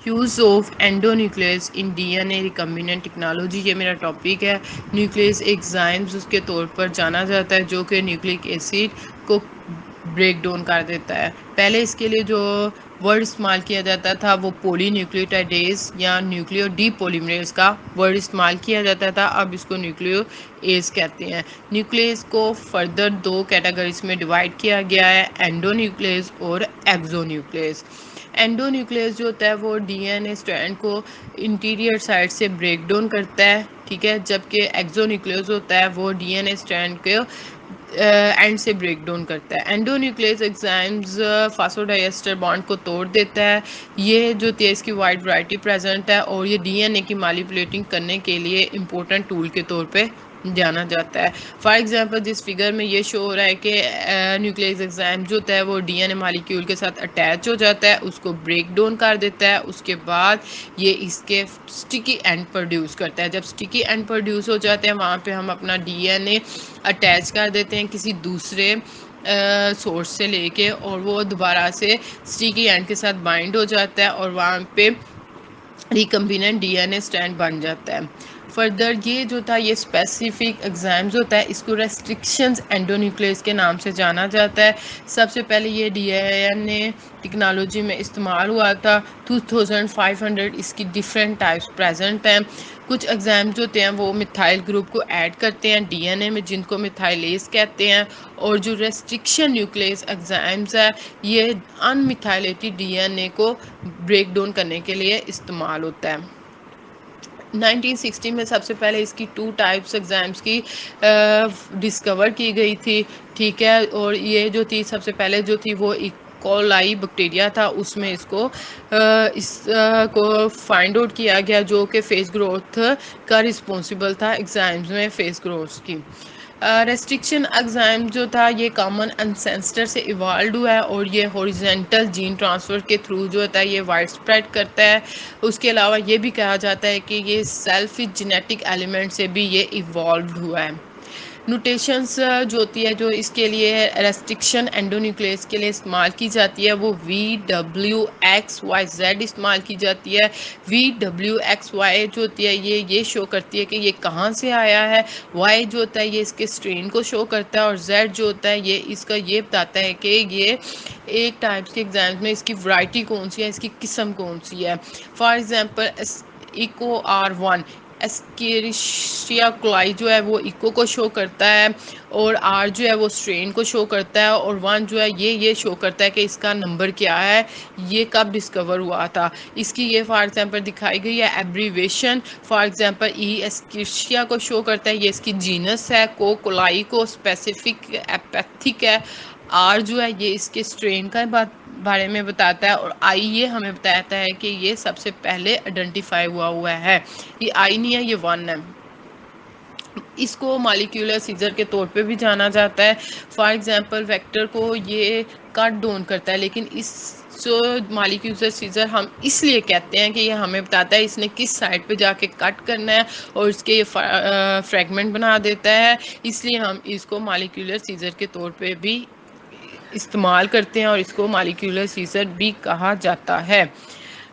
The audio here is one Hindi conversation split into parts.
Use of endonuclease in DNA recombinant technology, ये मेरा टॉपिक है। न्यूक्लियस एग्जाइम्स उसके तौर पर जाना जाता है जो कि न्यूक्लिक एसिड को ब्रेक डाउन कर देता है। पहले इसके लिए जो वर्ड इस्तेमाल किया जाता था वो पॉलीन्यूक्लियोटाइडेज या न्यूक्लियो डीपॉलीमरेज का वर्ड इस्तेमाल किया जाता था। अब इसको न्यूक्लियो एज कहते हैं। न्यूक्लियस को फर्दर दो कैटेगरीज में डिवाइड किया गया है, एंडोन्यूक्लियस और एक्सोन्यूक्लियस। एंडोन्यूक्लियस जो होता है वो डीएनए स्ट्रैंड को इंटीरियर साइड से ब्रेक डाउन करता है, ठीक है, जबकि एक्सोन्यूक्लियस होता है वो डीएनए स्ट्रैंड को एंड से ब्रेक डाउन करता है। एंडोन्यूक्लियस एंजाइम्स फास्फोडाइएस्टर बॉन्ड को तोड़ देता है। ये जो होती है इसकी वाइड वैरायटी प्रेजेंट है और ये डीएनए की मैनिपुलेटिंग करने के लिए इंपॉर्टेंट टूल के तौर पे जाना जाता है। फॉर एग्जांपल जिस फिगर में ये शो हो रहा है कि न्यूक्लियस एंजाइम जो होता है वो डीएनए मॉलिक्यूल के साथ अटैच हो जाता है, उसको ब्रेक डाउन कर देता है। उसके बाद ये इसके स्टिकी एंड प्रोड्यूस करता है। जब स्टिकी एंड प्रोड्यूस हो जाते हैं वहाँ पे हम अपना डीएनए अटैच कर देते हैं किसी दूसरे सोर्स से लेके, और वो दोबारा से स्टिकी एंड के साथ बाइंड हो जाता है और वहाँ पे रिकम्बिनेंट डीएनए स्ट्रैंड बन जाता है। फर्दर ये जो था ये स्पेसिफिक एग्जाम्स होता है, इसको रेस्ट्रिक्शंस एंडोन्यूक्लियस के नाम से जाना जाता है। सबसे पहले ये डीएनए टेक्नोलॉजी में इस्तेमाल हुआ था 2500। इसकी डिफरेंट टाइप्स प्रेजेंट हैं। कुछ एग्जाम्स होते हैं वो मिथाइल ग्रुप को ऐड करते हैं डीएनए में, जिनको मिथाइलेज कहते हैं। और जो रेस्ट्रिक्शन न्यूक्लियस एग्जाम्स है ये अनमिथाइलेटेड डीएनए को ब्रेक डाउन करने के लिए इस्तेमाल होता है। 1960 में सबसे पहले इसकी टू टाइप्स एग्जाम्स की डिस्कवर की गई थी, ठीक है। और ये जो थी सबसे पहले जो थी वो कोलाई बैक्टीरिया था, उसमें को फाइंड आउट किया गया जो कि फेस ग्रोथ का रिस्पॉन्सिबल था एग्जाम्स में फेस ग्रोथ की। रेस्ट्रिक्शन एग्जाम जो था ये कॉमन एंसेस्टर से इवॉल्व हुआ है और ये हॉरिजेंटल जीन ट्रांसफ़र के थ्रू जो होता है ये वाइड स्प्रेड करता है। उसके अलावा ये भी कहा जाता है कि ये सेल्फ जेनेटिक एलिमेंट से भी ये इवॉल्व हुआ है। नोटेशंस जो होती है जो इसके लिए रेस्ट्रिक्शन एंडोन्यूक्लियस के लिए इस्तेमाल की जाती है वो VWXYZ इस्तेमाल की जाती है। VWXY जो होती है ये शो करती है कि ये कहाँ से आया है। Y जो होता है ये इसके स्ट्रेन को शो करता है और Z जो होता है ये इसका ये बताता है कि ये एक टाइप्स के एग्जाम्स में इसकी वैरायटी कौन सी है, इसकी किस्म कौन सी है। For example Eco R1 Escherichia coli जो है वो इको को शो करता है और आर जो है वो स्ट्रेन को शो करता है और वन जो है ये शो करता है कि इसका नंबर क्या है, ये कब डिस्कवर हुआ था। इसकी ये फॉर एग्जांपल दिखाई गई है एब्रीवेशन। फॉर एग्जांपल ई एस्केरिशिया को शो करता है, ये इसकी जीनस है। कोलाई को स्पेसिफिक एपैथिक है। आर जो है ये इसके स्ट्रेन का बारे में बताता है और आई ये हमें बताता है कि ये सबसे पहले आइडेंटिफाई हुआ है। ये आई नहीं है, ये वन है। इसको मॉलिक्यूलर सीजर के तौर पे भी जाना जाता है। फॉर एग्जांपल वेक्टर को ये कट डाउन करता है, लेकिन इस जो मॉलिक्यूलर सीजर हम इसलिए कहते हैं कि ये हमें बताता है इसने किस साइड पे जाके कट करना है और इसके ये फ्रेगमेंट बना देता है, इसलिए हम इसको मॉलिक्यूलर सीजर के तौर पे भी इस्तेमाल करते हैं और इसको मॉलिक्यूलर सीजर भी कहा जाता है।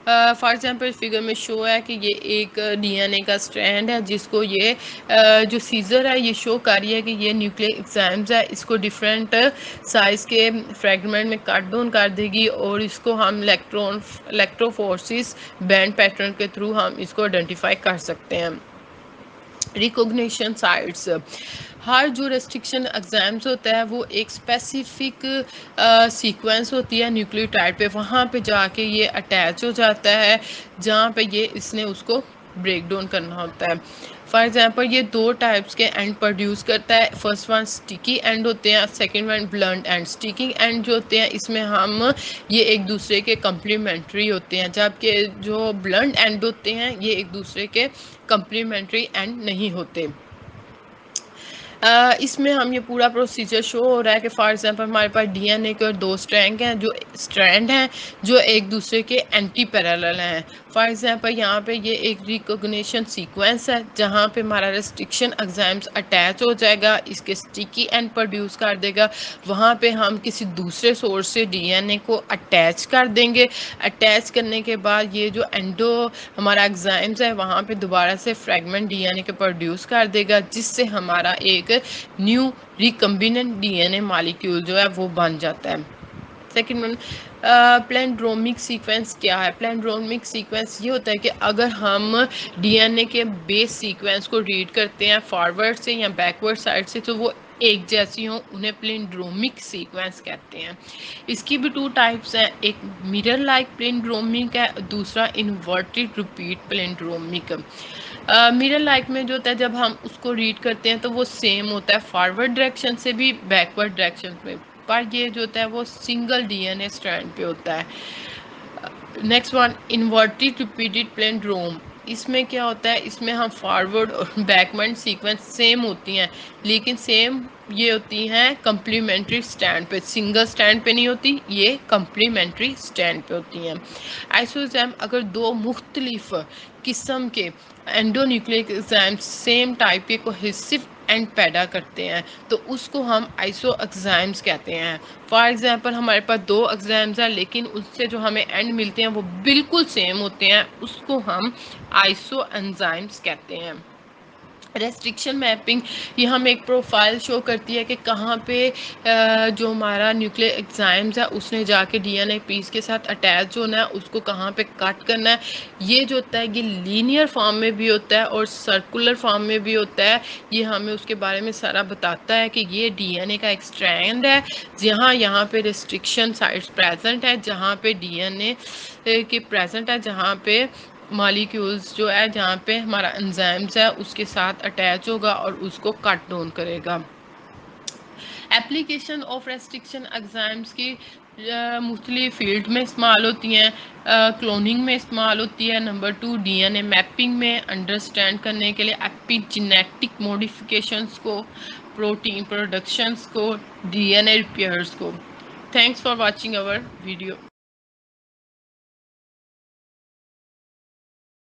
फॉर एग्जांपल फिगर में शो है कि ये एक डीएनए का स्ट्रैंड है जिसको ये जो सीजर है ये शो कर रही है कि ये न्यूक्लियर एग्जाम्स है, इसको डिफरेंट साइज के फ्रेगमेंट में कट डाउन कर देगी और इसको हम इलेक्ट्रोफोर्सिस बैंड पैटर्न के थ्रू हम इसको आइडेंटिफाई कर सकते हैं। रिकॉग्निशन साइट्स, हर जो रेस्ट्रिक्शन एग्जाम्स होता है वो एक स्पेसिफिक सीक्वेंस होती है न्यूक्लियोटाइड पे, वहाँ पे जाके ये अटैच हो जाता है जहाँ पे ये इसने उसको ब्रेक डाउन करना होता है। फॉर एग्जांपल ये दो टाइप्स के एंड प्रोड्यूस करता है। फर्स्ट वन स्टिकी एंड होते हैं, second one blunt and. Sticking and जो होते हैं इसमें हम ये एक दूसरे के कम्प्लीमेंट्री होते हैं, जबकि जो ब्लंट एंड होते हैं ये एक दूसरे के कम्प्लीमेंट्री एंड नहीं होते। इसमें हम ये पूरा प्रोसीजर शो हो रहा है कि फॉर एग्जांपल हमारे पास डीएनए के और दो स्ट्रैंड हैं जो एक दूसरे के एंटी पैरेलल हैं। फॉर एग्जांपल यहाँ पे ये एक रिकॉग्निशन सीक्वेंस है जहाँ पे हमारा रेस्ट्रिक्शन एंजाइम्स अटैच हो जाएगा, इसके स्टिकी एंड प्रोड्यूस कर देगा। वहाँ पे हम किसी दूसरे सोर्स से डीएनए को अटैच कर देंगे। अटैच करने के बाद ये जो एंडो हमारा एंजाइम्स है वहाँ पे दोबारा से फ्रेगमेंट डीएनए के प्रोड्यूस कर देगा, जिससे हमारा एक न्यू रिकम्बिनेंट डीएनए मॉलिक्यूल जो है वो बन जाता है। सेकेंड वन, प्लेंड्रोमिक सीक्वेंस क्या है? प्लेंड्रोमिक सीक्वेंस ये होता है कि अगर हम डीएनए के बेस सीक्वेंस को रीड करते हैं फॉरवर्ड से या बैकवर्ड साइड से तो वो एक जैसी हो, उन्हें प्लेंड्रोमिक सीक्वेंस कहते हैं। इसकी भी 2 टाइप्स हैं, एक मिरर लाइक प्लेंड्रोमिक है, दूसरा इन्वर्टेड रिपीट प्लेंड्रोमिक। मिरर लाइक में जो होता है जब हम उसको रीड करते हैं तो वो सेम होता है फॉरवर्ड डायरेक्शन से भी बैकवर्ड डायरेक्शन में, पर ये जो होता है वो सिंगल डीएनए स्ट्रैंड पे होता है। Next one, inverted repeated palindrome. इसमें क्या होता है, इसमें हम फॉरवर्ड और बैकवर्ड सीक्वेंस सेम होती हैं, लेकिन सेम ये होती हैं कम्प्लीमेंट्री स्टैंड पे, सिंगल स्टैंड पे नहीं होती, ये कम्प्लीमेंट्री स्टैंड पे होती हैं। आइसोजैम अगर दो मुख्तलिफ किस्म के एंडोन्यूक्लिक एंजाइम्स सेम टाइप के कोहेसिव एंड पैदा करते हैं तो उसको हम आइसो एंजाइम्स कहते हैं। फॉर एग्जांपल हमारे पास 2 एंजाइम्स हैं लेकिन उससे जो हमें एंड मिलते हैं वो बिल्कुल सेम होते हैं, उसको हम आइसो एंजाइम्स कहते हैं। रेस्ट्रिक्शन मैपिंग ये हमें एक प्रोफाइल शो करती है कि कहाँ पे जो हमारा न्यूक्लियर एंजाइम्स है उसने जाके डीएनए पीस के साथ अटैच होना है, उसको कहाँ पे कट करना है। ये जो होता है ये लीनियर फॉर्म में भी होता है और सर्कुलर फॉर्म में भी होता है। ये हमें उसके बारे में सारा बताता है कि ये डीएनए का एक स्ट्रैंड है जहाँ यहाँ पे रेस्ट्रिक्शन साइट्स प्रेजेंट है, जहाँ पे डीएनए के प्रेजेंट है, जहाँ पे मॉलिक्यूल्स जो है जहाँ पे हमारा एंजाइम्स है उसके साथ अटैच होगा और उसको कट डाउन करेगा। एप्लीकेशन ऑफ रेस्ट्रिक्शन एंजाइम्स की मुख्तलिफ फील्ड में इस्तेमाल होती हैं। क्लोनिंग में इस्तेमाल होती है, नंबर 2 डीएनए मैपिंग में अंडरस्टैंड करने के लिए एपिजेनेटिक मॉडिफिकेशंस को, प्रोटीन प्रोडक्शंस को, डीएनए रिपेयर्स को। Thanks for watching our video.